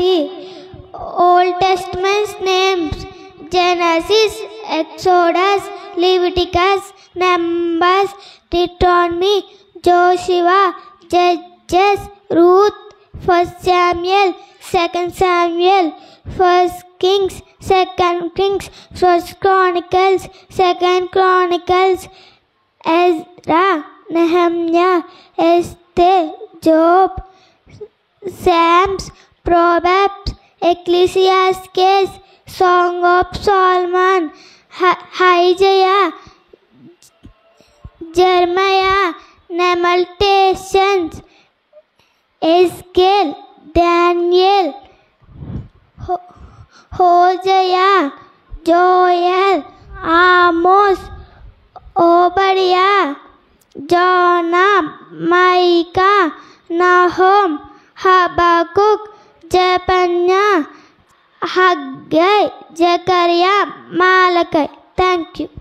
Old Testament names: Genesis, Exodus, Leviticus, Numbers, Deuteronomy, Joshua, Judges, Ruth, 1 Samuel, 2 Samuel, 1 Kings, 2 Kings, 1 Chronicles, 2 Chronicles, Ezra, Nehemiah, Esther, Job, Psalms, Proverbs, Ecclesiastes, Song of Solomon, Isaiah, Jeremiah, Lamentations, Ezekiel, Daniel, Hosea, Joel, Amos, Obadiah, Jonah, Micah, Nahum, Habakkuk, Zephaniah, Haggai, Zechariah, Malachi. Thank you.